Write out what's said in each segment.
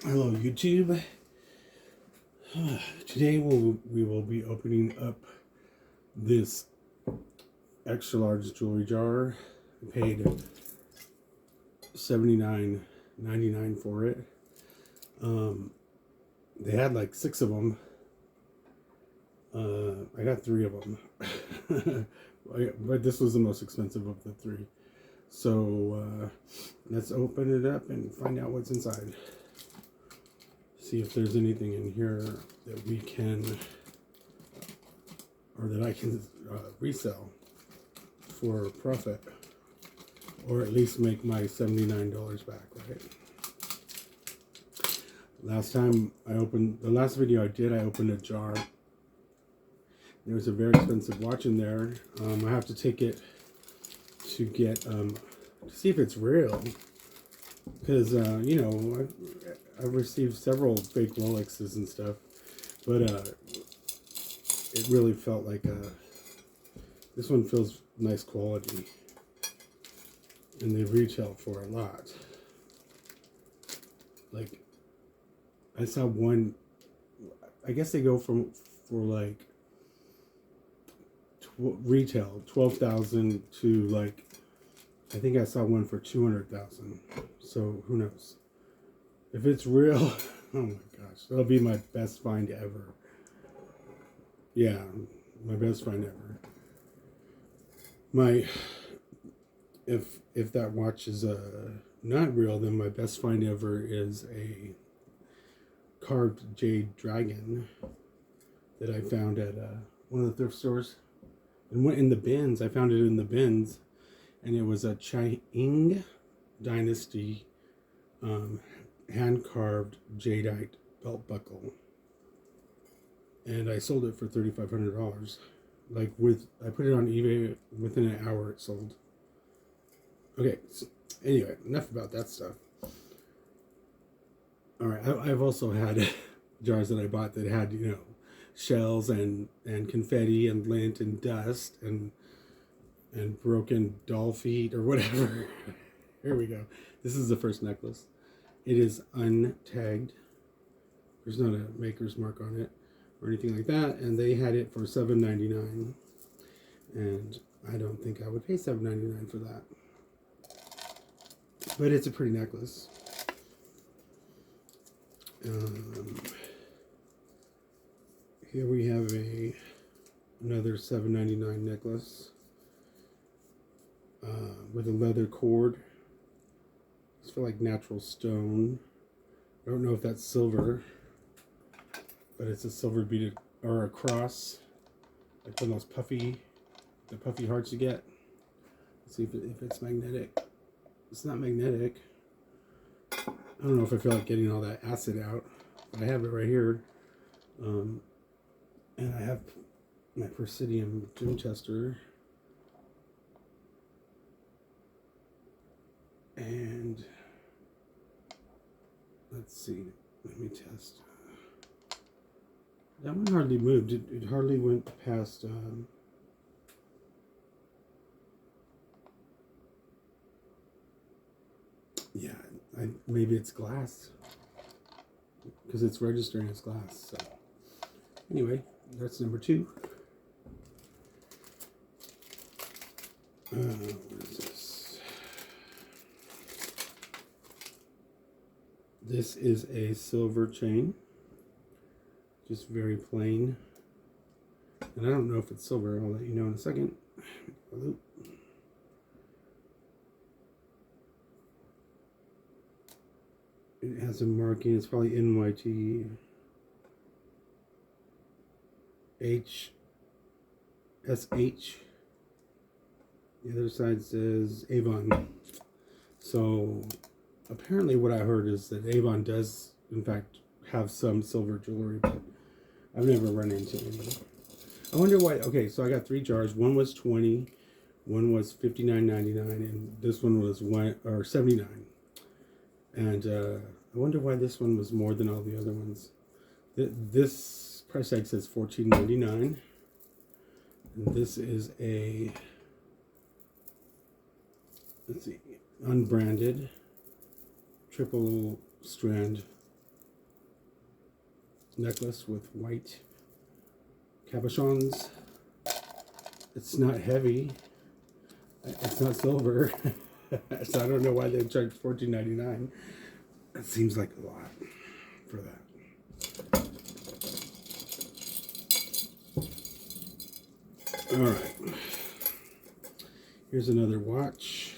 Hello YouTube. Today we will be opening up this extra large jewelry jar. I paid $79.99 for it. They had like 6 of them. I got 3 of them, but this was the most expensive of the 3. So let's open it up and find out what's inside. See if there's anything in here that we can, or that I can resell for profit, or at least make my $79 back, right? The last video I did, I opened a jar. There was a very expensive watch in there. I have to take it to get, to see if it's real. Because, you know, I've received several fake Rolexes and stuff, but it really felt like this one feels nice quality, and they retail for a lot. Like, I saw one, I guess they go for like retail 12,000 to like, I think I saw one for 200,000. So who knows? If it's real, oh my gosh, that'll be my best find ever. Yeah, my best find ever. If that watch is not real, then my best find ever is a carved jade dragon that I found at one of the thrift stores. And went in the bins. I found it in the bins, and it was a Qing Dynasty hand-carved jadeite belt buckle, and I sold it for $3,500. Like, I put it on eBay, within an hour it sold. Okay, so anyway, enough about that stuff. All right, I've also had jars that I bought that had, you know, shells and confetti and lint and dust and broken doll feet or whatever. Here we go. This is the first necklace. It is untagged. There's not a maker's mark on it or anything like that. And they had it for $7.99. And I don't think I would pay $7.99 for that. But it's a pretty necklace. Here we have another $7.99 necklace with a leather cord. It's for like natural stone. I don't know if that's silver, but it's a silver beaded, or a cross, like one of those puffy hearts you get. Let's see if it's magnetic. It's not magnetic. I don't know if I feel like getting all that acid out, but I have it right here. And I have my Presidium gem tester. And let's see, let me test. That one hardly moved. It hardly went past yeah, maybe it's glass, because it's registering as glass. So anyway, that's number 2. What is this? This is a silver chain, just very plain. And I don't know if it's silver. I'll let you know in a second. It has a marking. It's probably NYT. HSH. The other side says Avon. So apparently what I heard is that Avon does in fact have some silver jewelry, but I've never run into anybody. I wonder why. Okay, so I got 3 jars. One was $20, one was $59.99, and this one was $79. And I wonder why this one was more than all the other ones. This price tag says $14.99. And this is a, let's see, unbranded triple strand necklace with white cabochons. It's not heavy. It's not silver. So I don't know why they charged $14.99. It seems like a lot for that. All right. Here's another watch.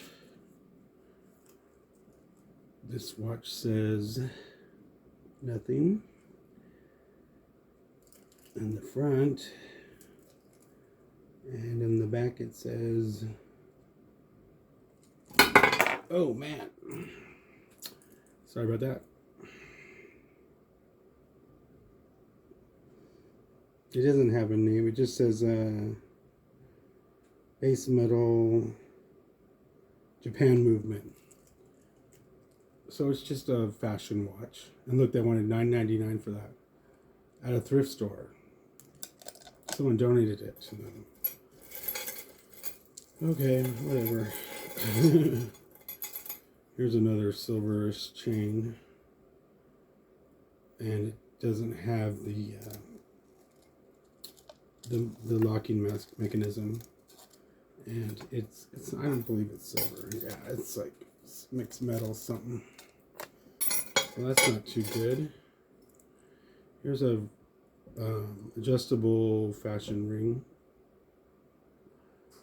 This watch says nothing. In the front and in the back it says, oh man, sorry about that. It doesn't have a name, it just says base metal Japan movement. So it's just a fashion watch. And look, they wanted $9.99 for that at a thrift store. Someone donated it to them. Okay, whatever. Here's another silverish chain. And it doesn't have the locking mechanism. And it's I don't believe it's silver. Yeah, it's like mixed metal something. So that's not too good. Here's a adjustable fashion ring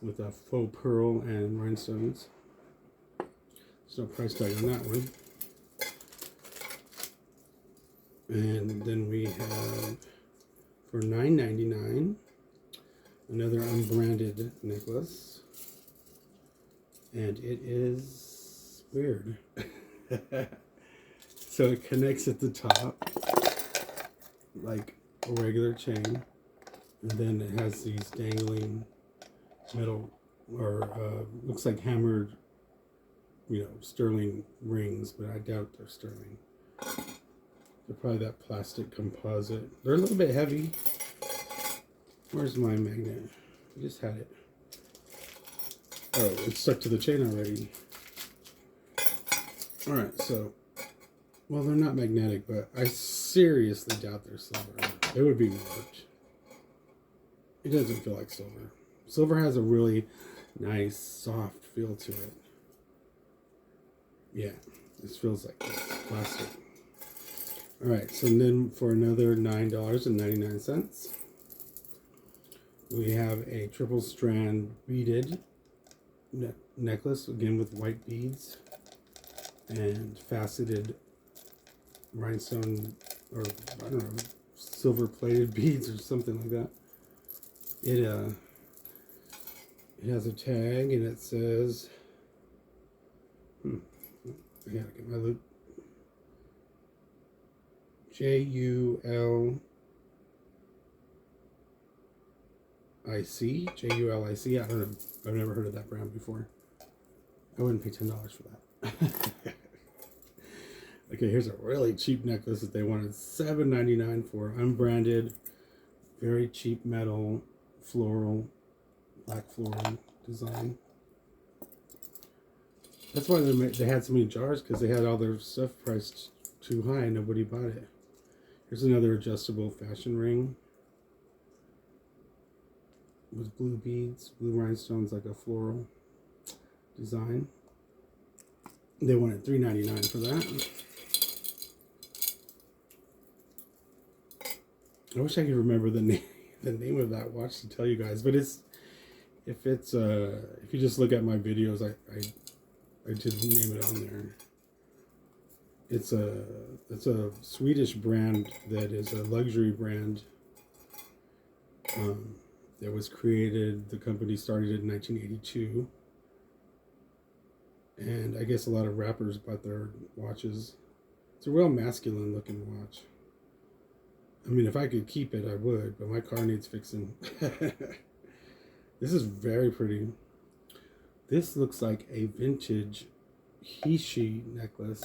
with a faux pearl and rhinestones. There's no price tag on that one. And then we have, for $9.99, another unbranded necklace. And it is weird. So it connects at the top like a regular chain, and then it has these dangling metal, or looks like hammered, sterling rings, but I doubt they're sterling. They're probably that plastic composite. They're a little bit heavy. Where's my magnet? I just had it. Oh, it's stuck to the chain already. Alright, so, well, they're not magnetic, but I seriously doubt they're silver. It would be marked. It doesn't feel like silver. Silver has a really nice, soft feel to it. Yeah, this feels like plastic. Alright, so then for another $9.99, we have a triple strand beaded necklace, again with white beads and faceted rhinestone, or I don't know, silver plated beads or something like that. It has a tag and it says, I gotta get my loop. Julic. Julic. I don't know. I've never heard of that brand before. I wouldn't pay $10 for that. Okay, here's a really cheap necklace that they wanted $7.99 for. Unbranded, very cheap metal, floral, black floral design. That's why they had so many jars, because they had all their stuff priced too high and nobody bought it. Here's another adjustable fashion ring with blue beads, blue rhinestones, like a floral design. They wanted $3.99 for that. I wish I could remember the name of that watch to tell you guys, but if you just look at my videos, I did name it on there. It's a Swedish brand that is a luxury brand. That was created, the company started in 1982. And I guess a lot of rappers bought their watches. It's a real masculine looking watch. I mean, if I could keep it, I would, but my car needs fixing. This is very pretty. This looks like a vintage Hishi necklace,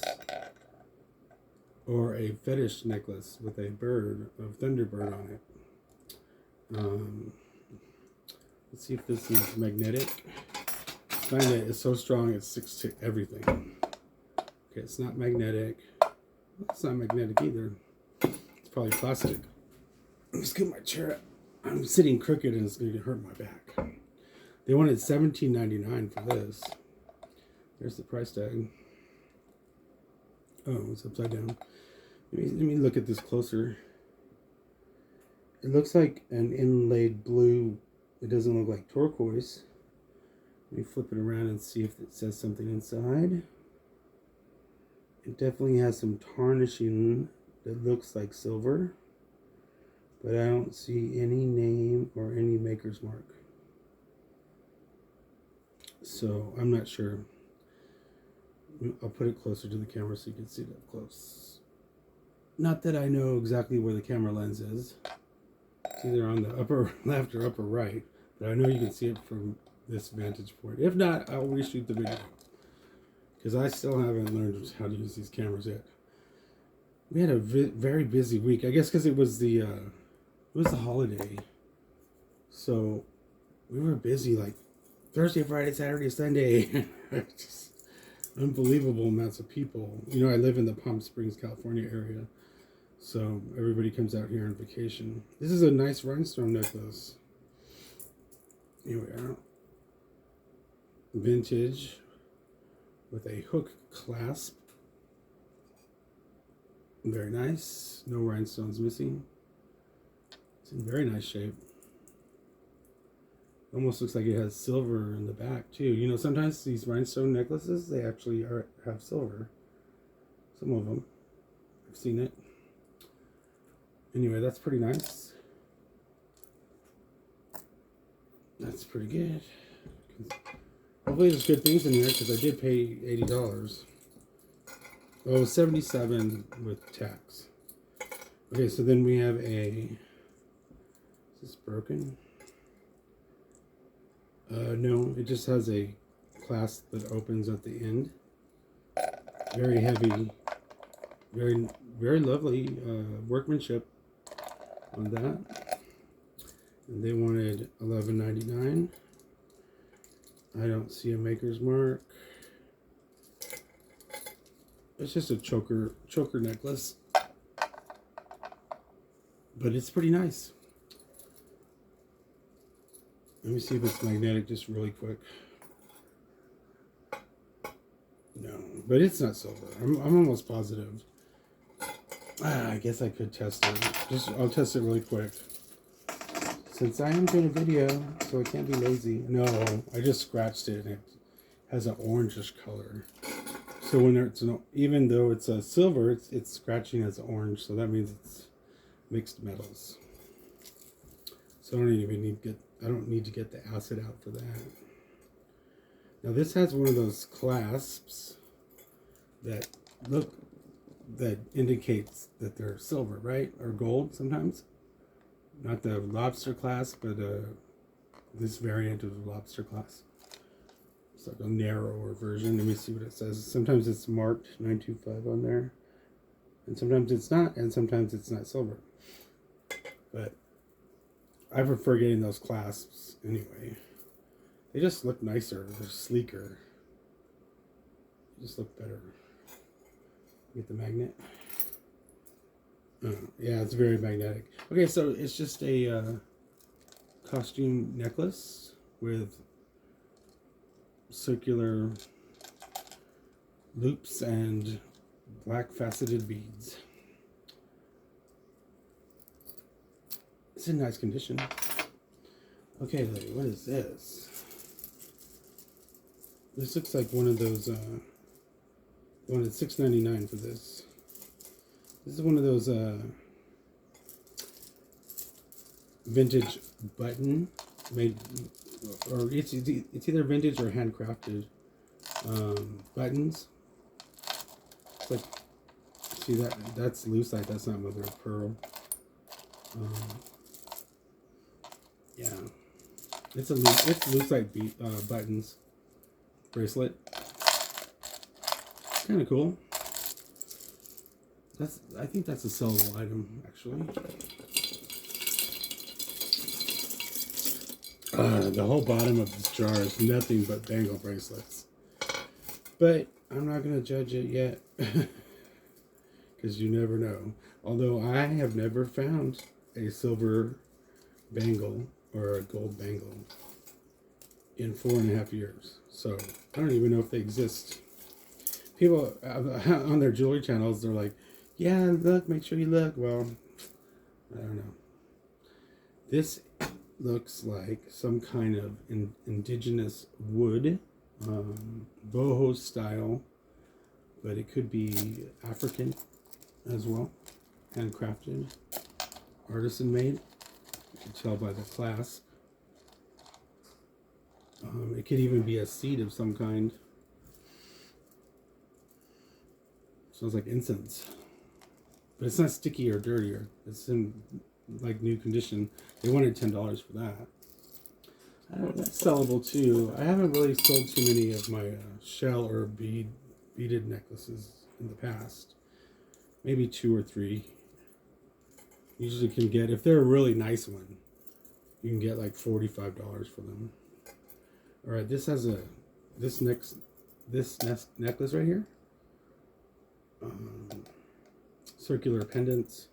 or a fetish necklace with a bird, a thunderbird on it. Let's see if this is magnetic. This magnet is so strong it sticks to everything. Okay, it's not magnetic. It's not magnetic either. It's probably plastic. Let me scoot my chair up. I'm sitting crooked and it's going to hurt my back. They wanted $17.99 for this. There's the price tag. Oh, it's upside down. Let me look at this closer. It looks like an inlaid blue. It doesn't look like turquoise. Let me flip it around and see if it says something inside. It definitely has some tarnishing that looks like silver, but I don't see any name or any maker's mark. So I'm not sure. I'll put it closer to the camera so you can see it up close. Not that I know exactly where the camera lens is. It's either on the upper left or upper right, but I know you can see it from this vantage point. If not, I'll reshoot the video, because I still haven't learned how to use these cameras yet. We had a very busy week, I guess, because it was the holiday, so we were busy like Thursday, Friday, Saturday, Sunday. Just unbelievable amounts of people. You know, I live in the Palm Springs, California area, so everybody comes out here on vacation. This is a nice rhinestone necklace. Here we are. Vintage with a hook clasp. Very nice. No rhinestones missing. It's in very nice shape. Almost looks like it has silver in the back too. You know, sometimes these rhinestone necklaces, they actually have silver. Some of them. I've seen it. Anyway, that's pretty nice. That's pretty good. Hopefully there's good things in there, because I did pay $80. Oh, $77 with tax. Okay, so then we have a... Is this broken? No, it just has a clasp that opens at the end. Very heavy. Very, very lovely workmanship on that. And they wanted $11.99. I don't see a maker's mark. It's just a choker necklace, but it's pretty nice. Let me see if it's magnetic just really quick. No, but it's not silver. I'm almost positive. I guess I could test it. I'll test it really quick. Since I am doing a video, so I can't be lazy. No, I just scratched it and it has an orangish color. So when it's even though it's a silver, it's scratching as orange. So that means it's mixed metals. So I don't need to get the acid out for that. Now this has one of those clasps that indicates that they're silver, right? Or gold sometimes. Not the lobster clasp, but this variant of the lobster clasp. It's like a narrower version. Let me see what it says. Sometimes it's marked 925 on there, and sometimes it's not, and sometimes it's not silver. But I prefer getting those clasps anyway. They just look nicer. They're sleeker. They just look better. Get the magnet. Yeah, it's very magnetic. Okay, so it's just a costume necklace with circular loops and black faceted beads. It's in nice condition. Okay, lady, what is this? This looks like one of those. They wanted $6.99 for this. This is one of those vintage button made, or it's either vintage or handcrafted buttons. It's like, see that's lucite. That's not mother of pearl. Yeah, it's lucite buttons bracelet. Kind of cool. I think that's a sellable item, actually. The whole bottom of this jar is nothing but bangle bracelets. But I'm not going to judge it yet. Because you never know. Although I have never found a silver bangle or a gold bangle in 4.5 years. So I don't even know if they exist. People on their jewelry channels, they're like, yeah, look, make sure you look. Well, I don't know. This looks like some kind of indigenous wood, boho style, but it could be African as well, handcrafted, artisan made. You can tell by the clasp. It could even be a seed of some kind. Smells like incense, but it's not sticky or dirty. It's in like new condition. They wanted $10 for that. That's sellable too. I haven't really sold too many of my shell or beaded necklaces in the past. Maybe 2 or 3. Usually can get, if they're a really nice one, you can get like $45 for them. All right, this has this necklace right here. Circular pendants.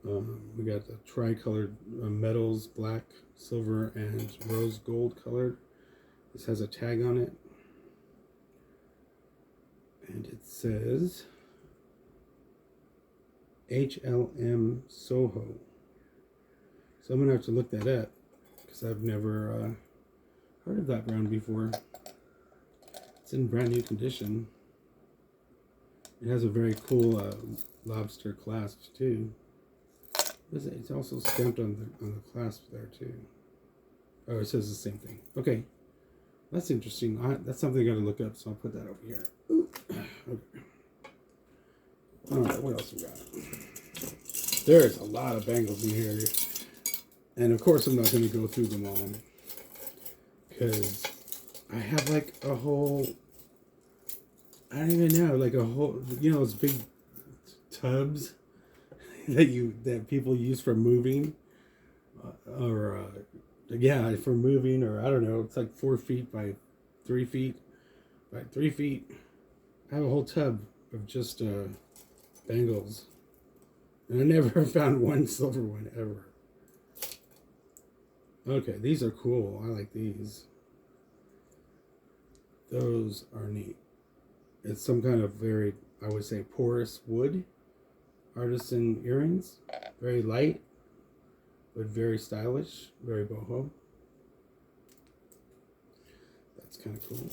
We got the tricolored metals, black, silver, and rose gold colored. This has a tag on it. And it says HLM Soho. So I'm going to have to look that up because I've never heard of that brand before. It's in brand new condition. It has a very cool lobster clasp too. It's also stamped on the clasp there too. Oh, it says the same thing. Okay, that's interesting. That's something I got to look up, so I'll put that over here. Ooh. Okay. All right, what else we got? There's a lot of bangles in here, and of course I'm not going to go through them all because I have like a whole. I don't even know, like a whole, those big tubs that people use for moving, or for moving, or I don't know. It's like 4 feet by 3 feet by 3 feet. I have a whole tub of just bangles, and I never found one silver one ever. Okay, these are cool. I like these. Those are neat. It's some kind of very, I would say, porous wood artisan earrings. Very light, but very stylish. Very boho. That's kind of cool.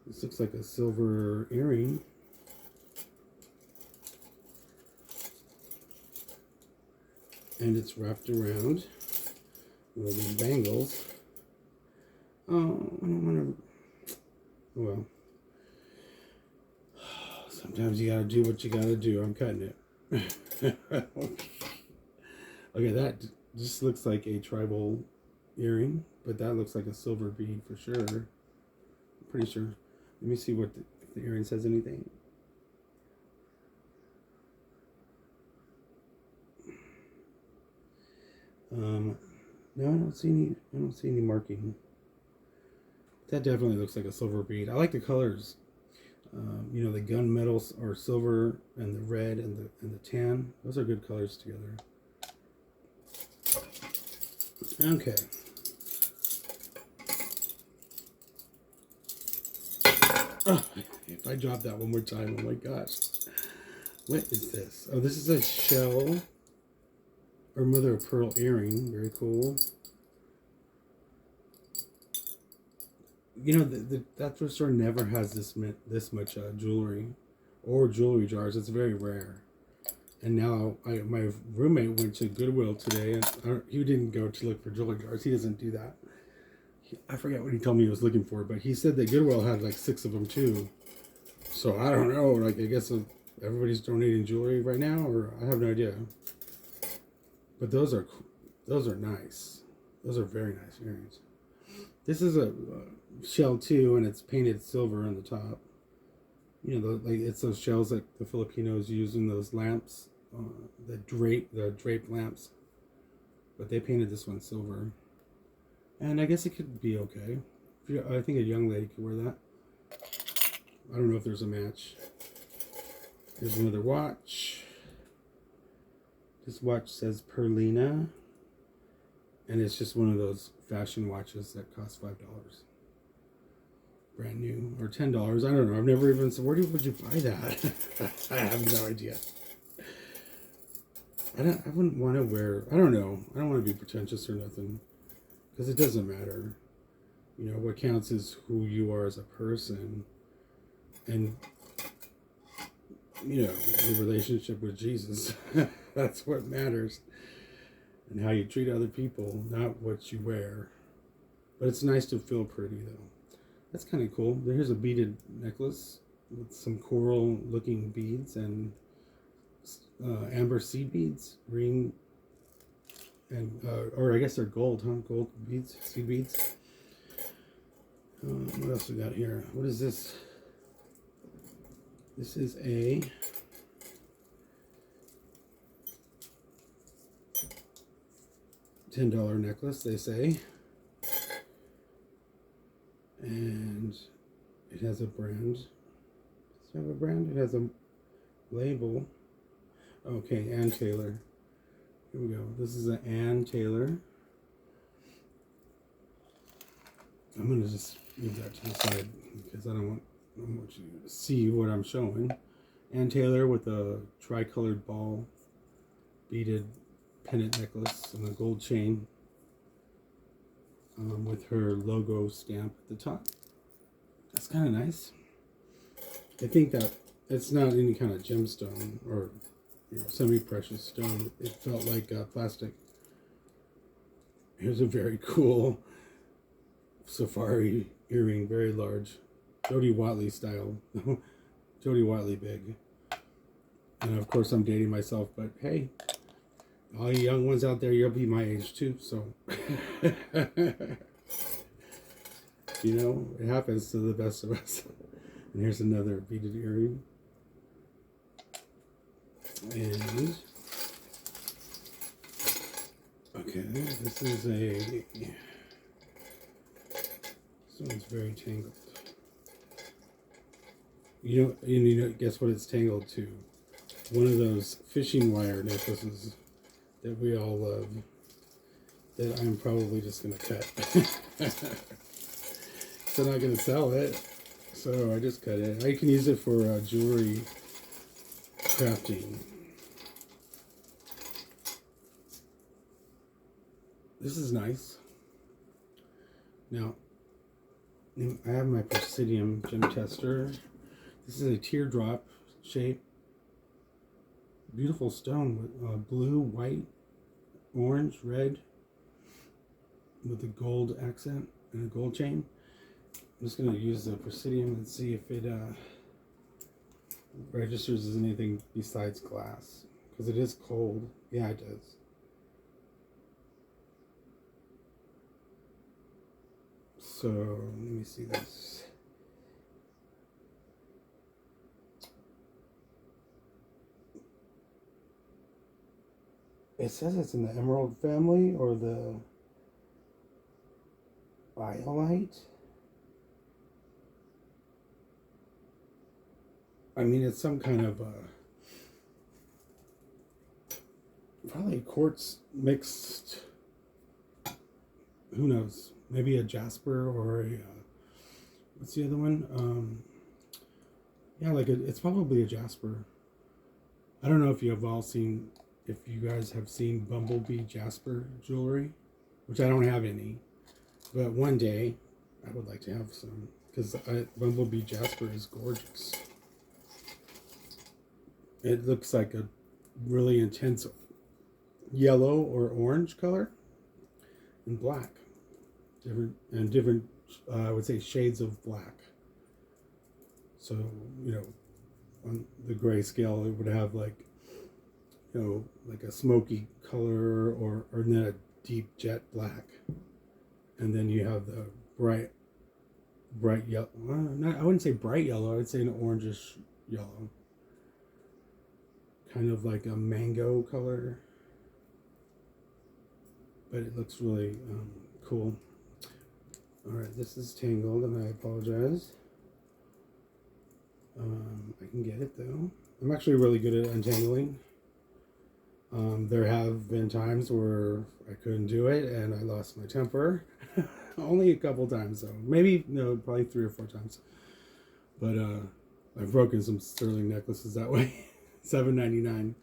This looks like a silver earring. And it's wrapped around with these bangles. Oh, I don't want to. Well, sometimes you gotta do what you gotta do. I'm cutting it. Okay, that just looks like a tribal earring, but that looks like a silver bead for sure. I'm pretty sure. Let me see if the earring says anything. No, I don't see any marking. That definitely looks like a silver bead. I like the colors. The gunmetals are silver, and the red and the tan. Those are good colors together. Okay. Oh, if I drop that one more time, oh my gosh. What is this? Oh, this is a shell or mother of pearl earring. Very cool. That thrift store never has this much jewelry or jewelry jars. It's very rare. And now my roommate went to Goodwill today, and he didn't go to look for jewelry jars. He doesn't do that. I forget what he told me he was looking for, but he said that Goodwill had like 6 of them too. So I don't know. Like, I guess everybody's donating jewelry right now, or I have no idea. But those are nice. Those are very nice earrings. This is a shell too, and it's painted silver on the top. It's those shells that the Filipinos use in those lamps, the draped lamps. But they painted this one silver, and I guess it could be okay. I think a young lady could wear that. I don't know if there's a match. Here's another watch. This watch says Perlina, and it's just one of those fashion watches that cost $5. Brand new, or $10. I don't know. I've never even said, would you buy that? I have no idea. I wouldn't want to wear, I don't know. I don't want to be pretentious or nothing, because it doesn't matter. You know, what counts is who you are as a person, and, you know, your relationship with Jesus. That's what matters. And how you treat other people, not what you wear. But it's nice to feel pretty, though. That's kind of cool. Here's a beaded necklace with some coral looking beads and amber seed beads, green, and or I guess they're gold, huh? Gold beads, seed beads. What else we got here? What is this? This is a $10 necklace, they say. And it has a brand. Does it have a brand? It has a label. Okay, Ann Taylor. Here we go. This is an Ann Taylor. I'm going to just leave that to the side because I don't want you to see what I'm showing. Ann Taylor with a tricolored ball beaded pendant necklace and a gold chain. With her logo stamp at the top. That's kind of nice. I think that it's not any kind of gemstone or, you know, semi-precious stone. It felt like plastic. Here's a very cool safari earring, very large, Jody Watley style, Jody Watley big. And of course, I'm dating myself, but hey. All you young ones out there, you'll be my age too, so. You know, it happens to the best of us. And here's another beaded earring. And, okay, this is this one's very tangled. You know, guess what it's tangled to? One of those fishing wire necklaces that we all love, that I'm probably just going to cut. So I'm not going to sell it, so I just cut it. I can use it for jewelry crafting. This is nice. Now, I have my Presidium gem tester. This is a teardrop shape. Beautiful stone with blue, white, orange, red, with a gold accent and a gold chain. I'm just going to use the Presidium and see if it registers as anything besides glass, because it is cold. Yeah, it does. So let me see this. It says it's in the emerald family or the biolite. I mean, it's some kind of probably quartz mixed. Who knows? Maybe a jasper or a what's the other one? Yeah, like it's probably a jasper. I don't know if you have all seen. If you guys have seen Bumblebee Jasper jewelry, which I don't have any, but one day I would like to have some, because Bumblebee Jasper is gorgeous. It looks like a really intense yellow or orange color and black. Different, I would say, shades of black. So, you know, on the gray scale, it would have like, you know, like a smoky color or then a deep jet black. And then you have the bright yellow. I wouldn't say bright yellow. I would say an orangish yellow. Kind of like a mango color. But it looks really cool. Alright, this is tangled and I apologize. I can get it though. I'm actually really good at untangling. There have been times where I couldn't do it and I lost my temper. Only a couple times though. Maybe, no, probably 3 or 4 times. But I've broken some sterling necklaces that way. $7.99.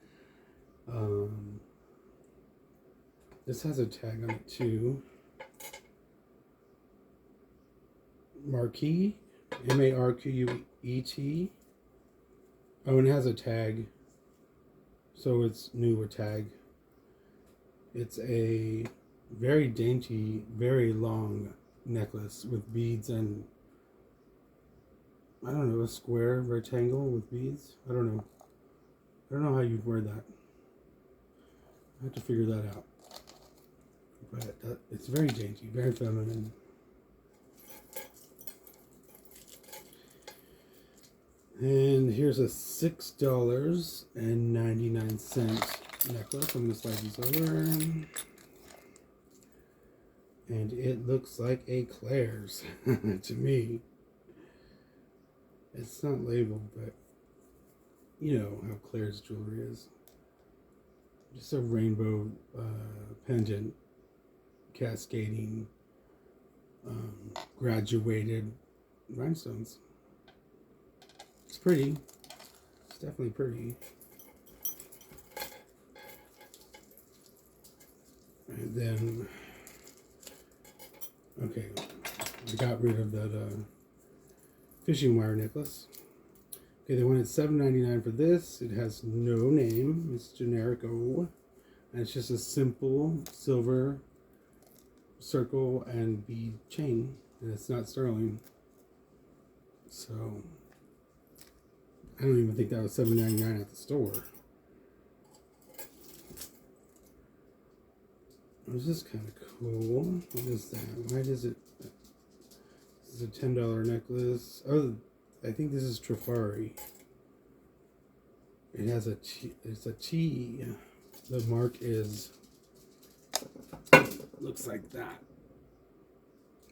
This has a tag on it too. Marquee. Marquet. Oh, and it has a tag. So it's new with tag. It's a very dainty, very long necklace with beads and, I don't know, a square rectangle with beads. I don't know how you'd wear that. I have to figure that out. But it's very dainty, very feminine. And here's a $6.99 necklace. I'm going to slide these over. And it looks like a Claire's to me. It's not labeled, but you know how Claire's jewelry is. Just a rainbow pendant, cascading, graduated rhinestones. It's pretty. It's definitely pretty. And then, okay, I got rid of that fishing wire necklace. Okay, they wanted $7.99 for this. It has no name. It's generico. And it's just a simple silver circle and bead chain. And it's not sterling. So I don't even think that was $7.99 at the store. This is kind of cool. What is that? Why does it... This is a $10 necklace. Oh, I think this is Trifari. It has a T. It's a T. The mark is... looks like that.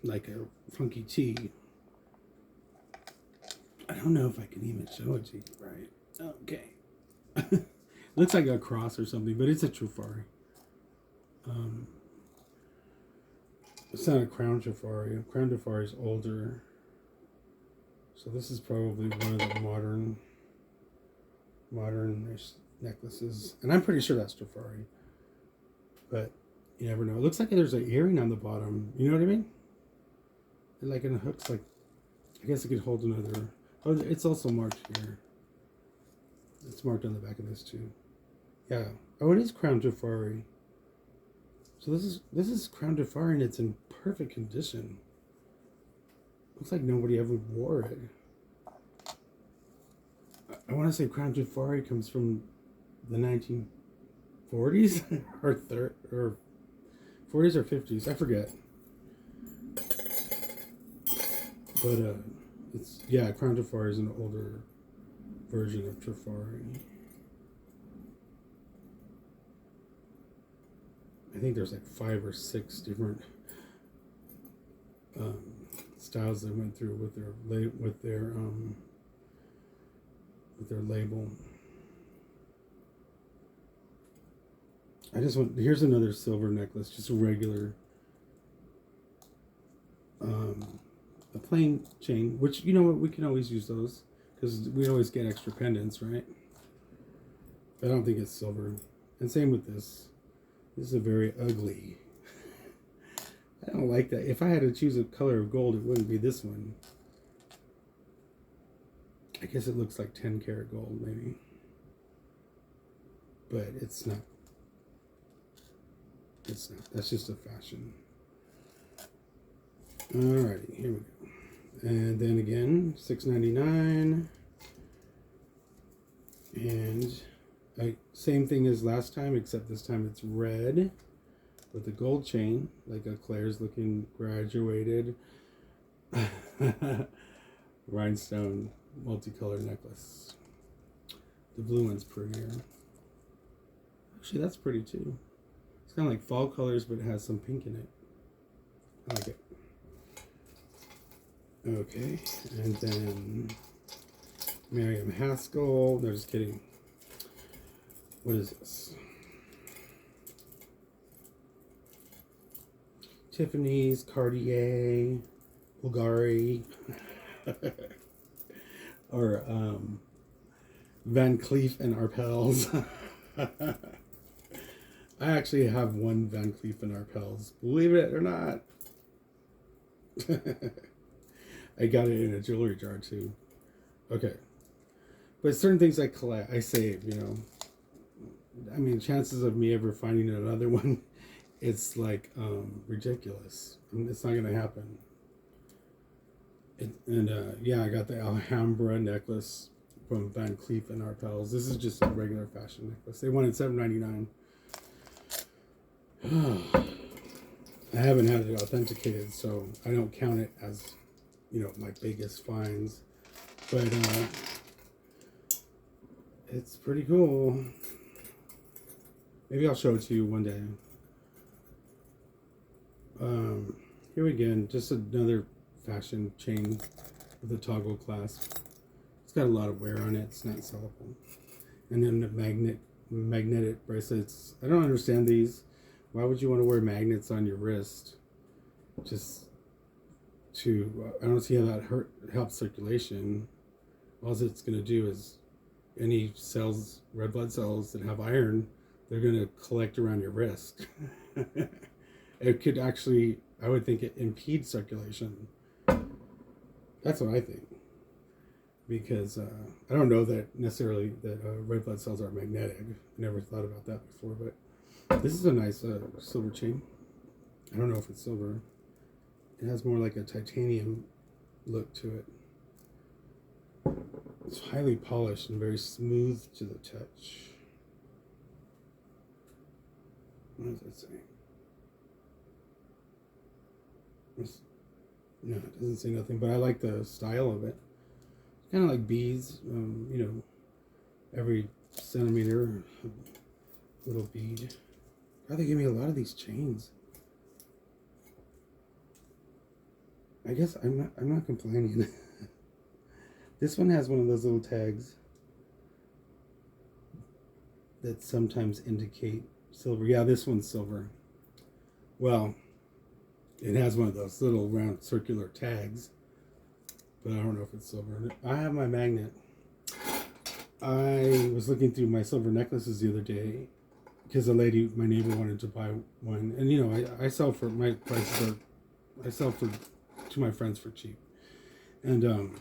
Like a funky T. I don't know if I can even show it to you right. Okay. Looks like a cross or something, but it's a Trifari. It's not a Crown Trifari. Crown Trifari is older. So this is probably one of the modern necklaces. And I'm pretty sure that's Trifari. But you never know. It looks like there's an earring on the bottom. You know what I mean? And like in the hooks, like, I guess it could hold another. Oh, it's also marked here. It's marked on the back of this too. Yeah. Oh, it is Crown Trifari. So this is Crown Trifari and it's in perfect condition. Looks like nobody ever wore it. I want to say Crown Trifari comes from the 1940s or 40s or 50s. I forget. But it's, yeah, Crown Trifari is an older version of Trifari. I think there's like 5 or 6 different styles they went through with their label. I just want, here's another silver necklace, just a regular, a plain chain, which, you know what, we can always use those because we always get extra pendants, right? I don't think it's silver. And same with this. This is a very ugly. I don't like that. If I had to choose a color of gold, it wouldn't be this one. I guess it looks like 10 karat gold, maybe. But it's not. It's not. That's just a fashion. Alrighty, here we go. And then again, $6.99. And same thing as last time, except this time it's red with a gold chain, like a Claire's looking graduated rhinestone multicolored necklace. The blue one's prettier. Actually, that's pretty too. It's kind of like fall colors, but it has some pink in it. I like it. Okay, and then Miriam Haskell. No, just kidding. What is this? Tiffany's, Cartier, Bulgari, or Van Cleef and Arpels. I actually have one Van Cleef and Arpels, believe it or not. I got it in a jewelry jar too. Okay, but certain things I collect, I save. You know, I mean, chances of me ever finding another one, it's like ridiculous. I mean, it's not gonna happen. Yeah, I got the Alhambra necklace from Van Cleef and Arpels. This is just a regular fashion necklace. They wanted $7.99. I haven't had it authenticated, so I don't count it as, you know, my biggest finds. But it's pretty cool. Maybe I'll show it to you one day. Here again, just another fashion chain with a toggle clasp. It's got a lot of wear on it. It's not sellable. And then the magnetic bracelets. I don't understand these. Why would you want to wear magnets on your wrist? Just to, I don't see how that helps circulation. All it's going to do is any cells, red blood cells that have iron, they're going to collect around your wrist. It could actually, I would think, it impedes circulation. That's what I think. Because I don't know that necessarily that red blood cells are magnetic. I never thought about that before, but this is a nice silver chain. I don't know if it's silver. It has more like a titanium look to it. It's highly polished and very smooth to the touch. What does it say? No, it doesn't say nothing, but I like the style of it. It's kind of like beads, you know, every centimeter, little bead. God, they give me a lot of these chains. I guess I'm not complaining. This one has one of those little tags that sometimes indicate silver. Yeah, this one's silver. Well, it has one of those little round circular tags, but I don't know if it's silver. I have my magnet. I was looking through my silver necklaces the other day because my neighbor wanted to buy one, and you know, I sell for my prices are, I sell for to my friends for cheap, and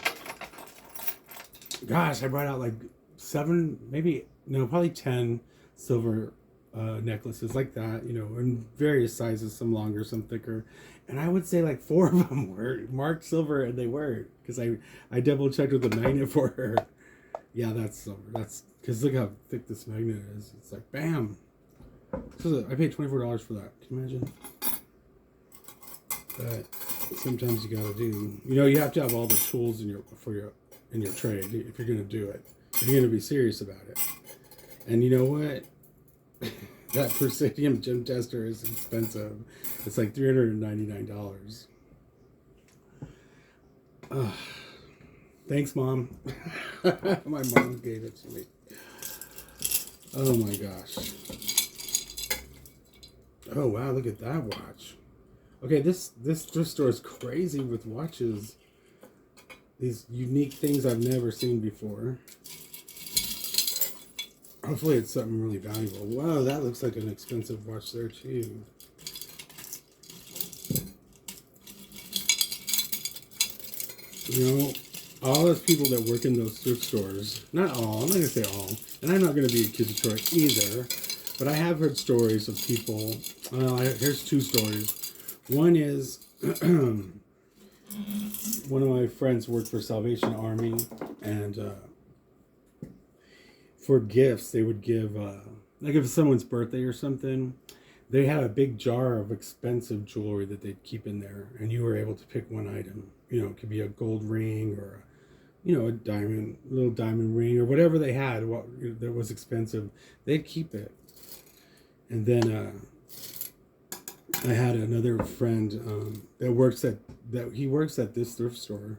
gosh, I brought out like 7, maybe no, probably 10 silver necklaces like that, you know, in various sizes, some longer, some thicker, and I would say like 4 of them were marked silver, and they were, because I double checked with the magnet for her. Yeah, that's silver. That's because look how thick this magnet is. It's like bam. So I paid $24 for that. Can you imagine? But sometimes you gotta do. You know, you have to have all the tools in your trade if you're gonna do it. If you're gonna be serious about it. And you know what? That Presidium gym tester is expensive. It's like $399. Thanks, Mom. My mom gave it to me. Oh my gosh. Oh wow, look at that watch. Okay, this thrift store is crazy with watches. These unique things I've never seen before. Hopefully it's something really valuable. Wow, that looks like an expensive watch there too. You know, all those people that work in those thrift stores, not all, I'm not going to say all, and I'm not going to be accusatory either, but I have heard stories of people, here's 2 stories. One is, one of my friends worked for Salvation Army, and for gifts, they would give, like if it's someone's birthday or something, they had a big jar of expensive jewelry that they'd keep in there, and you were able to pick one item. You know, it could be a gold ring or, you know, a little diamond ring or whatever they had that was expensive. They'd keep it. And then I had another friend that works at this thrift store,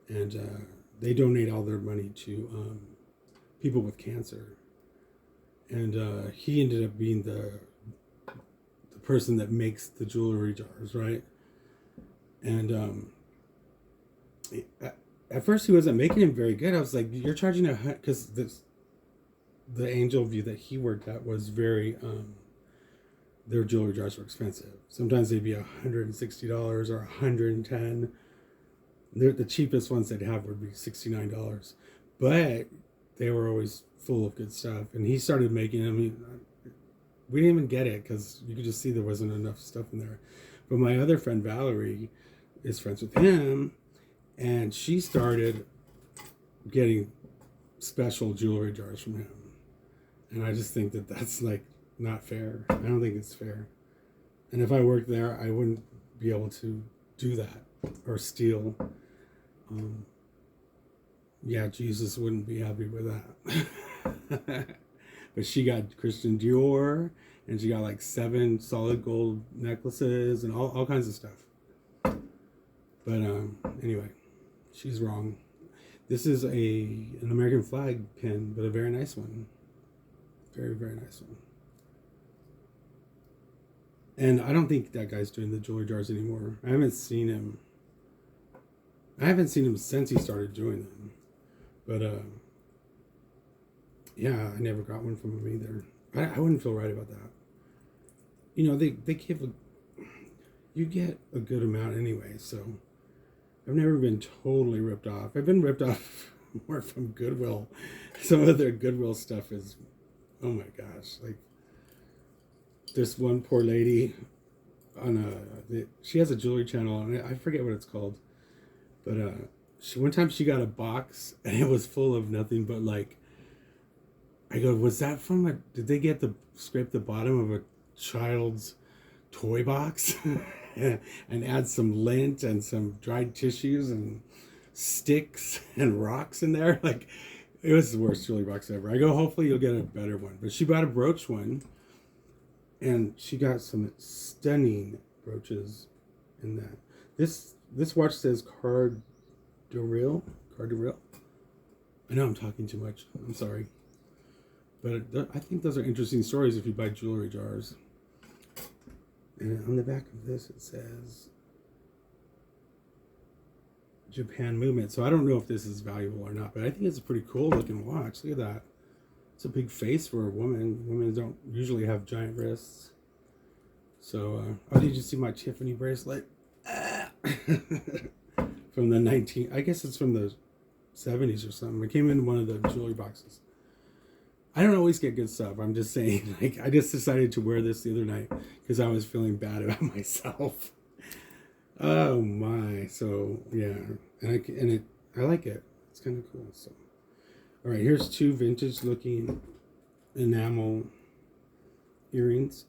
and they donate all their money to people with cancer. And he ended up being the person that makes the jewelry jars, right? And at first he wasn't making them very good. I was like, you're charging because the angel view that he worked at was very their jewelry jars were expensive. Sometimes they'd be $160 or $110. The cheapest ones they'd have would be $69, but they were always full of good stuff. And he started making them. We didn't even get it because you could just see there wasn't enough stuff in there. But my other friend Valerie is friends with him, and she started getting special jewelry jars from him. And I just think that that's like not fair. I don't think it's fair. And if I worked there, I wouldn't be able to do that or steal. Yeah, Jesus wouldn't be happy with that. But she got Christian Dior, and she got like 7 solid gold necklaces and all kinds of stuff. But anyway, she's wrong. This is an American flag pin, but a very nice one. Very, very nice one. And I don't think that guy's doing the jewelry jars anymore. I haven't seen him since he started doing them. But yeah, I never got one from him either. I wouldn't feel right about that. You know, they give you get a good amount anyway, so I've never been totally ripped off. I've been ripped off more from Goodwill. Some of their Goodwill stuff is, oh my gosh, like this one poor lady she has a jewelry channel, and I forget what it's called, but one time she got a box and it was full of nothing but like, I go, was that from did they scrape the bottom of a child's toy box and add some lint and some dried tissues and sticks and rocks in there? Like, it was the worst jewelry box ever. I go, hopefully you'll get a better one. But she bought a brooch one, and she got some stunning brooches in that. This watch says Card de Real. I know I'm talking too much. I'm sorry. But I think those are interesting stories if you buy jewelry jars. And on the back of this it says Japan movement. So I don't know if this is valuable or not, but I think it's a pretty cool looking watch. Look at that. It's a big face for a woman. Women don't usually have giant wrists. So, oh, did you see my Tiffany bracelet? From the I guess it's from the 70s or something. It came in one of the jewelry boxes. I don't always get good stuff. I'm just saying, like, I just decided to wear this the other night because I was feeling bad about myself. Oh my. So, yeah. And I like it. It's kind of cool. So, all right, here's 2 vintage looking enamel earrings.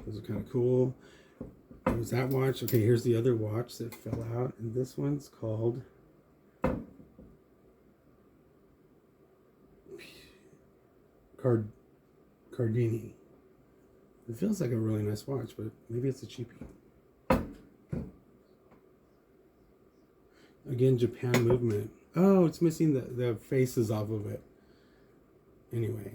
Those are kind of cool. There was that watch. Okay, here's the other watch that fell out, and this one's called Cardini. It feels like a really nice watch, but maybe it's a cheapie. Again, Japan movement. Oh, it's missing the faces off of it. Anyway.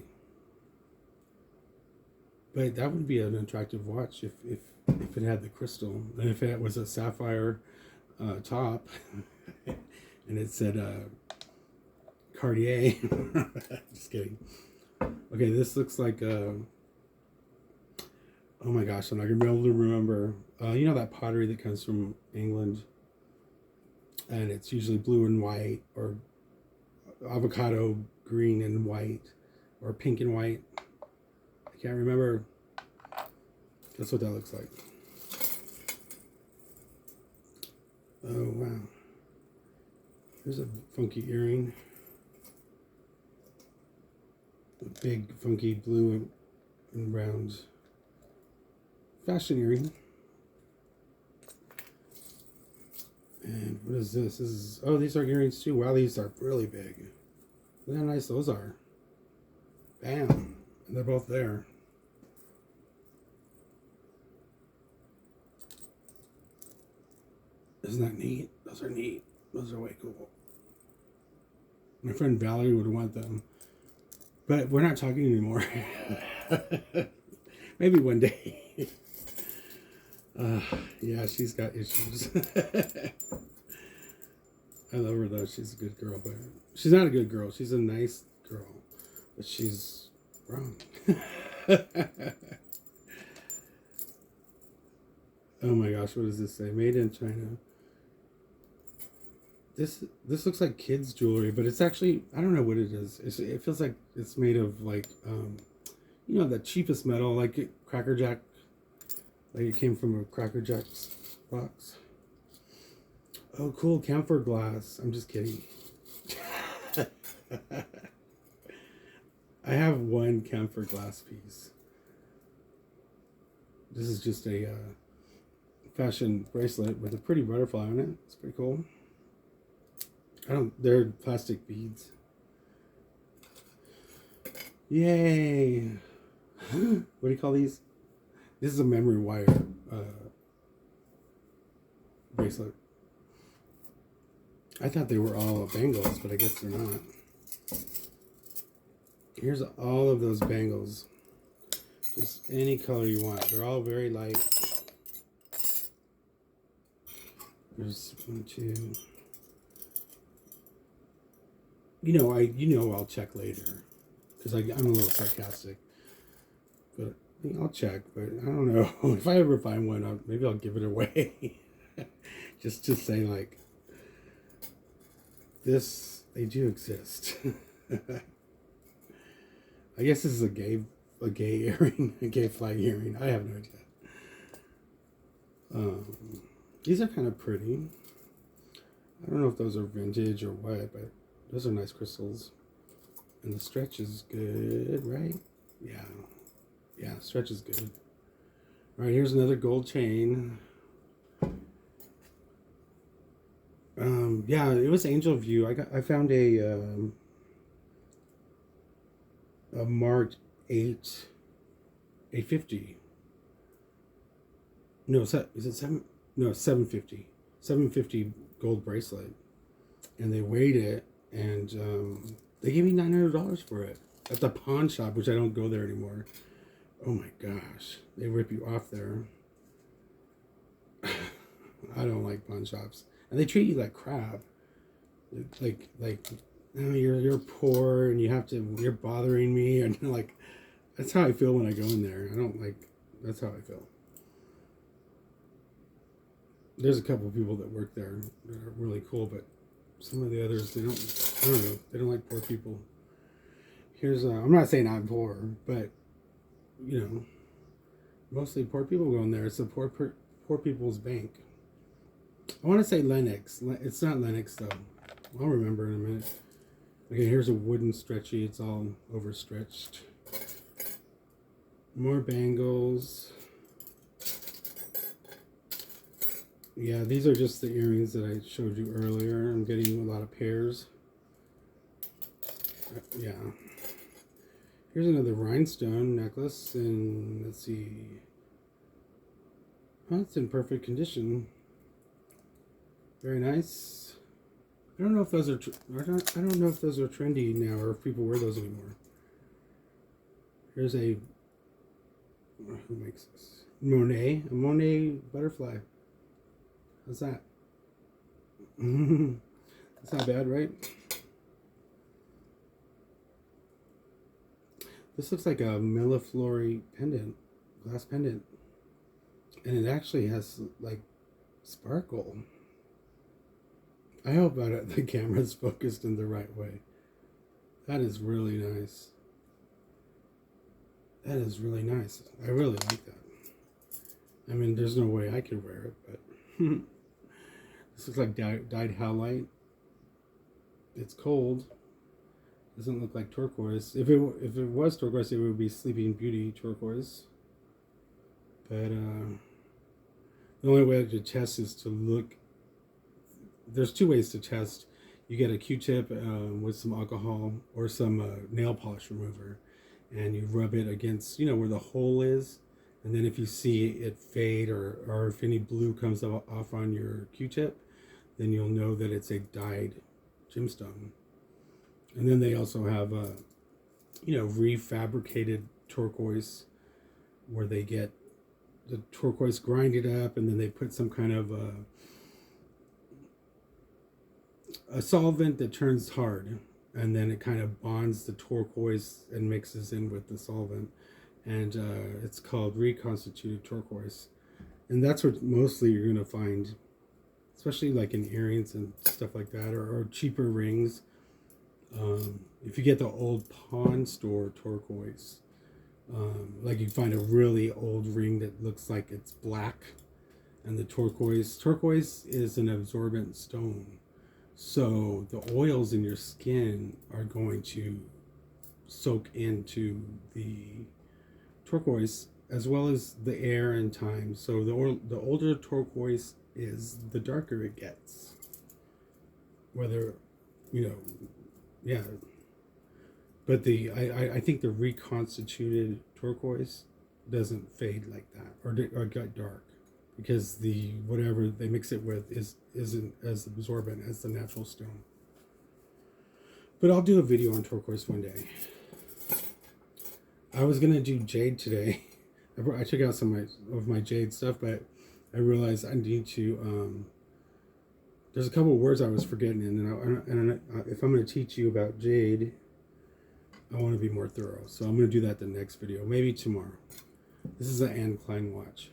But that would be an attractive watch if it had the crystal. And if it was a sapphire top and it said Cartier. Just kidding. Okay, this looks like oh my gosh, I'm not gonna be able to remember. You know that pottery that comes from England, and it's usually blue and white, or avocado green and white, or pink and white. I can't remember. That's what that looks like. Oh wow. Here's a funky earring. A big funky blue and round fashion earring. And what is this? Oh, these are earrings too. Wow, these are really big. Look how nice those are. Bam. And they're both there. Isn't that neat? Those are neat. Those are way cool. My friend Valerie would want them. But we're not talking anymore. Maybe one day. Yeah, she's got issues. I love her though. She's a good girl, but she's not a good girl. She's a nice girl, but she's wrong. Oh my gosh, what does this say? Made in China. This looks like kids jewelry, but it's actually, I don't know what it is. It feels like it's made of like you know, the cheapest metal, like Cracker Jack, like it came from a Cracker Jack's box. Oh, cool, camphor glass. I'm just kidding. I have one camphor glass piece. This is just a fashion bracelet with a pretty butterfly on it. It's pretty cool. They're plastic beads. Yay! What do you call these? This is a memory wire bracelet. I thought they were all bangles, but I guess they're not. Here's all of those bangles. Just any color you want. They're all very light. There's 1, 2. You know I'll check later because I'm a little sarcastic. But I'll check. But I don't know if I ever find one. Maybe I'll give it away. just to say like this. They do exist. I guess this is a gay earring, a gay flag earring. I have no idea. These are kind of pretty. I don't know if those are vintage or what, but those are nice crystals. And the stretch is good, right? Yeah. Yeah, stretch is good. All right, here's another gold chain. Yeah, it was Angel View. I found a Mark 850. No, is it 7? No, 750. 750 gold bracelet. And they weighed it, and they gave me $900 for it at the pawn shop, which I don't go there anymore. Oh my gosh, they rip you off there. I don't like pawn shops, and they treat you like crap. Like oh, you're poor, and you're bothering me, and like that's how I feel when I go in there. I don't like. That's how I feel. There's a couple of people that work there that are really cool, but some of the others, they don't, I don't know, they don't like poor people. Here's, I'm not saying I'm poor, but, you know, mostly poor people go in there. It's a poor people's bank. I want to say Lennox. It's not Lennox, though. I'll remember in a minute. Okay, here's a wooden stretchy. It's all overstretched. More bangles. Yeah, these are just the earrings that I showed you earlier. I'm getting a lot of pairs. Yeah. Here's another rhinestone necklace, and let's see. Oh, it's in perfect condition. Very nice. I don't know if those are. I don't know if those are trendy now, or if people wear those anymore. Here's a. Who makes this? Monet. A Monet butterfly. How's that? That's not bad, right? This looks like a millefleur pendant, glass pendant. And it actually has, like, sparkle. I hope that the camera's focused in the right way. That is really nice. That is really nice. I really like that. I mean, there's no way I could wear it, but... This looks like dyed howlite. It's cold. Doesn't look like turquoise. If it was turquoise, it would be Sleeping Beauty turquoise. But the only way to test is to look. There's two ways to test. You get a Q-tip with some alcohol or some nail polish remover, and you rub it against, where the hole is, And then if you see it fade, or if any blue comes off on your Q-tip, then you'll know that it's a dyed gemstone. And then they also have a, refabricated turquoise, where they get the turquoise grinded up, and then they put some kind of a solvent that turns hard, and then it kind of bonds the turquoise and mixes in with the solvent, and it's called reconstituted turquoise. And that's what mostly you're going to find, especially like in earrings and stuff like that, or cheaper rings. If you get the old pawn store turquoise, like you find a really old ring that looks like it's black, and the turquoise is an absorbent stone. So the oils in your skin are going to soak into the turquoise, as well as the air and time. So the older turquoise is, the darker it gets. Whether, yeah. But I think the reconstituted turquoise doesn't fade like that, or get dark, because the whatever they mix it with isn't as absorbent as the natural stone. But I'll do a video on turquoise one day. I was gonna do jade today. I took out some of my jade stuff, but I realized I need to. There's a couple of words I was forgetting, and if I'm gonna teach you about jade, I want to be more thorough. So I'm gonna do that the next video, maybe tomorrow. This is an Anne Klein watch.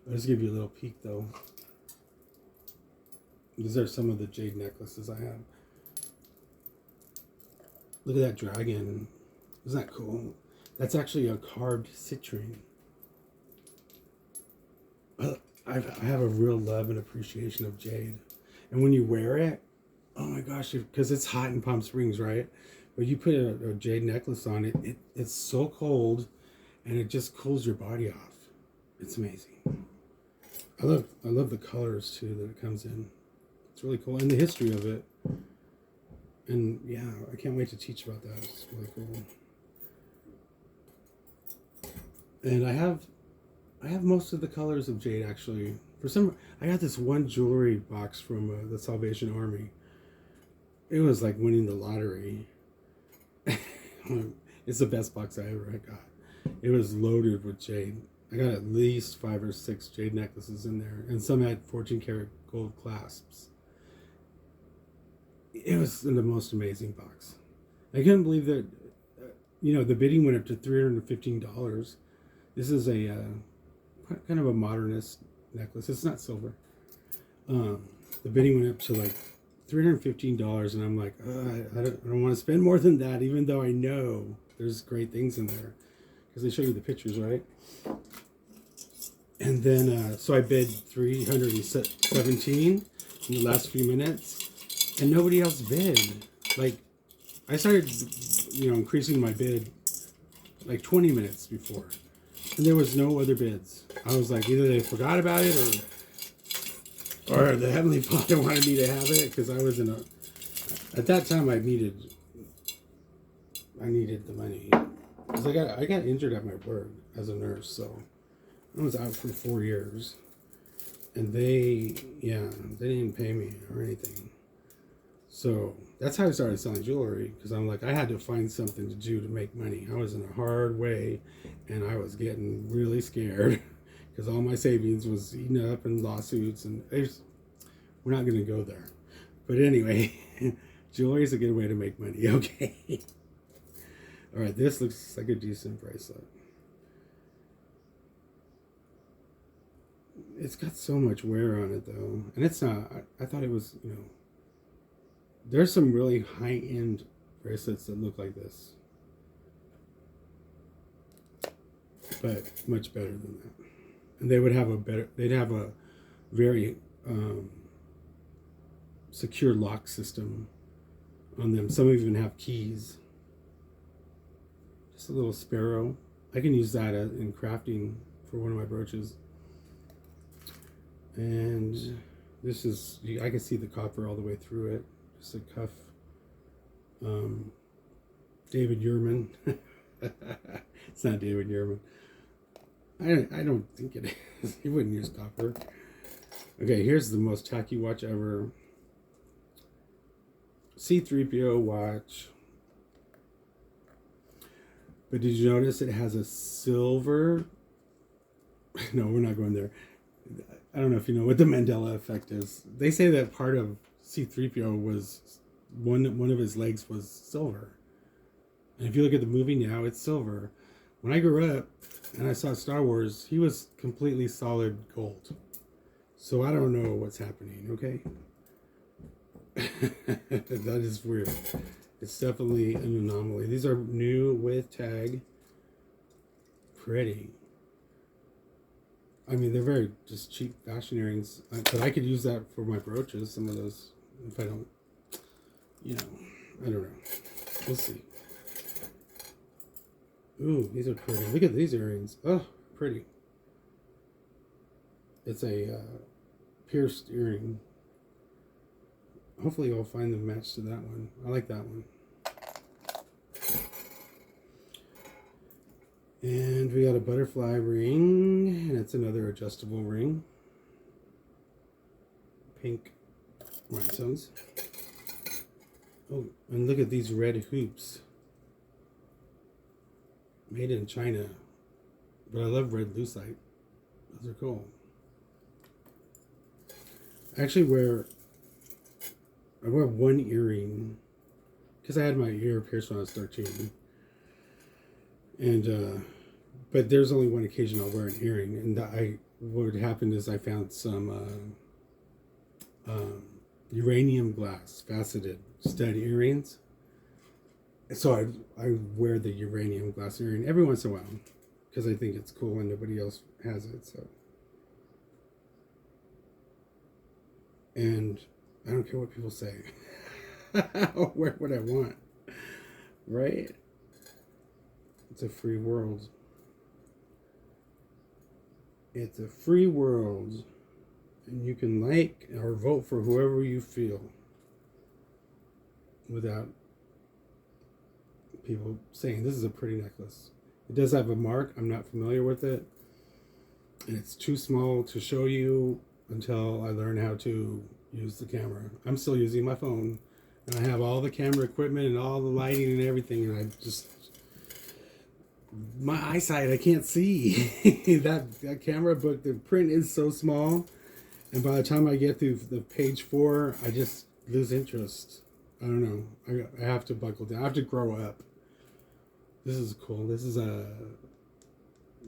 I'll just give you a little peek though. These are some of the jade necklaces I have. Look at that dragon. Isn't that cool? That's actually a carved citrine. I have a real love and appreciation of jade. And when you wear it, oh my gosh, because it's hot in Palm Springs, right? But you put a jade necklace on it, it's so cold, and it just cools your body off. It's amazing. I love the colors too that it comes in. It's really cool, and the history of it. And yeah, I can't wait to teach about that. It's really cool. And I have most of the colors of jade actually. I got this one jewelry box from the Salvation Army. It was like winning the lottery. It's the best box I ever got. It was loaded with jade. I got at least 5 or 6 jade necklaces in there, and some had 14 karat gold clasps. It was the most amazing box. I couldn't believe that, the bidding went up to $315. This is a kind of a modernist necklace. It's not silver. The bidding went up to like $315, and I'm like, I don't want to spend more than that, even though I know there's great things in there, because they show you the pictures, right? And then, so I bid $317 in the last few minutes, and nobody else bid. Like, I started, increasing my bid like 20 minutes before, and there was no other bids. I was like, either they forgot about it, or the Heavenly Father wanted me to have it, because I was at that time I needed the money, because I got injured at my work as a nurse, so I was out for 4 years, and they didn't pay me or anything. So that's how I started selling jewelry, because I'm like, I had to find something to do to make money. I was in a hard way, and I was getting really scared, because all my savings was eaten up in lawsuits, and we're not going to go there. But anyway, jewelry is a good way to make money, okay? All right, this looks like a decent bracelet. It's got so much wear on it, though. And it's not, I thought it was, there's some really high-end bracelets that look like this. But much better than that. And they would have they'd have a very secure lock system on them. Some even have keys. Just a little sparrow. I can use that in crafting for one of my brooches. And this is, I can see the copper all the way through it. Just a cuff. David Yurman. It's not David Yurman. I don't think it is. He wouldn't use copper. Okay, here's the most tacky watch ever. C3PO watch. But did you notice it has a silver? No, we're not going there. I don't know if you know what the Mandela effect is. They say that part of C3PO was one of his legs was silver. And if you look at the movie now, it's silver. When I grew up and I saw Star Wars, he was completely solid gold. So I don't know what's happening, okay? That is weird. It's definitely an anomaly. These are new with tag. Pretty. I mean, they're very just cheap fashion earrings. But I could use that for my brooches, some of those. If I don't, you know, I don't know. We'll see. Ooh, these are pretty. Look at these earrings. Oh, pretty. It's a pierced earring. Hopefully I'll find the match to that one. I like that one. And we got a butterfly ring, and it's another adjustable ring. Pink rhinestones. Oh, and look at these red hoops. Made in China. But I love red lucite. Those are cool. I actually I wear one earring because I had my ear pierced when I was 13. And but there's only one occasion I'll wear an earring, and what would happen is I found some uranium glass faceted stud earrings. So I wear the uranium glass earring every once in a while because I think it's cool and nobody else has it. So, and I don't care what people say. I'll wear what I want, right? It's a free world. It's a free world. And you can like or vote for whoever you feel without people saying this is a pretty necklace. It does have a mark. I'm not familiar with it. And it's too small to show you until I learn how to use the camera. I'm still using my phone. And I have all the camera equipment and all the lighting and everything. And I just... my eyesight, I can't see. that camera book, the print is so small. And by the time I get through the page 4, I just lose interest. I don't know. I have to buckle down. I have to grow up. This is cool. This is a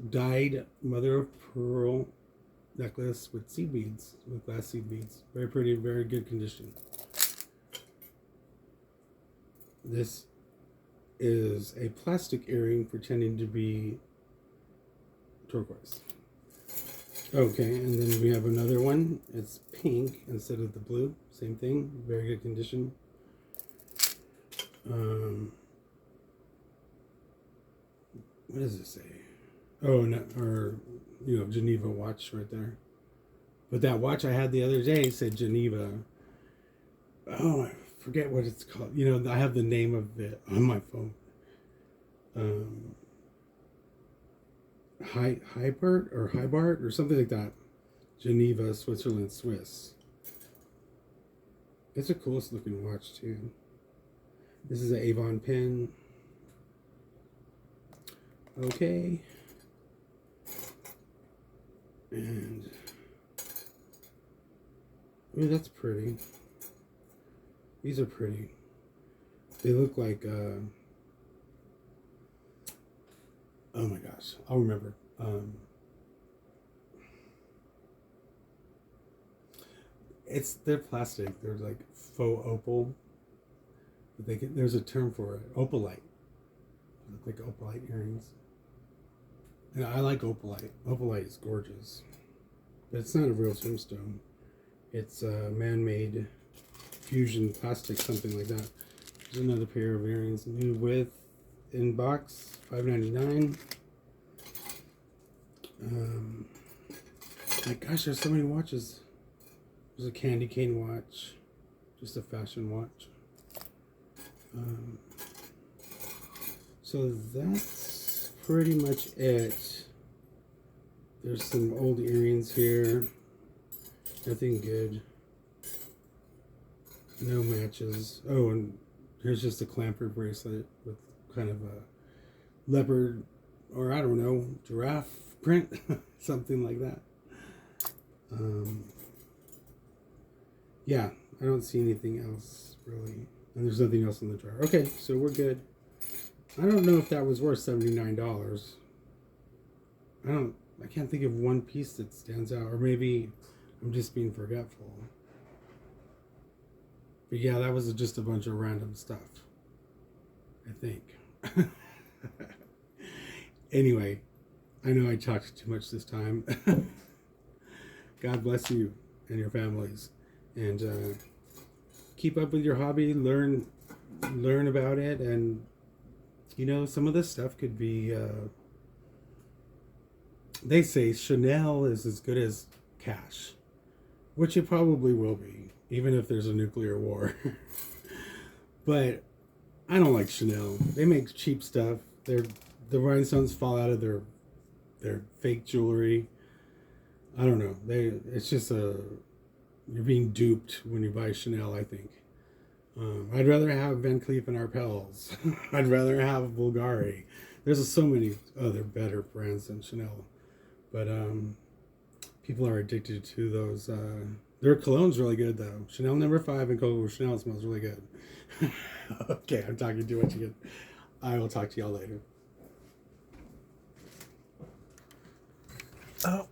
dyed mother of pearl necklace with seed beads, with glass seed beads. Very pretty, very good condition. This is a plastic earring pretending to be turquoise. Okay, and then we have another one. It's pink instead of the blue. Same thing, very good condition. What does it say? Oh, no, or, you know, Geneva watch right there. But that watch I had the other day said Geneva. Oh, I forget what it's called. You know, I have the name of it on my phone. Hybart or something like that. Geneva, Switzerland, Swiss. It's a coolest looking watch too. This is an Avon pin. Okay. And ooh, that's pretty. These are pretty. They look like oh my gosh, I'll remember. They're plastic. They're like faux opal. But there's a term for it. Opalite. They look like opalite earrings. And I like opalite. Opalite is gorgeous. But it's not a real gemstone. It's a man-made fusion plastic, something like that. There's another pair of earrings. New with in box, $5.99. My gosh, there's so many watches. There's a candy cane watch. Just a fashion watch. So that's pretty much it. There's some old earrings here. Nothing good. No matches. Oh, and here's just a clamper bracelet with kind of a leopard, or I don't know, giraffe print, something like that. Yeah, I don't see anything else really, and there's nothing else in the drawer. Okay, so we're good. I don't know if that was worth $79. I can't think of one piece that stands out, or maybe I'm just being forgetful. But yeah, that was just a bunch of random stuff, I think. Anyway, I know I talked too much this time. God bless you and your families, and keep up with your hobby. Learn about it, and some of this stuff could be. They say Chanel is as good as cash, which it probably will be, even if there's a nuclear war. But I don't like Chanel. They make cheap stuff. The rhinestones fall out of their fake jewelry. I don't know. It's just you're being duped when you buy Chanel, I think. I'd rather have Van Cleef and Arpels. I'd rather have Bulgari. There's so many other better brands than Chanel. But people are addicted to those. Their cologne's really good, though. Chanel No. 5 and Coco Chanel smells really good. Okay, I'm talking too much again. I will talk to y'all later. Oh.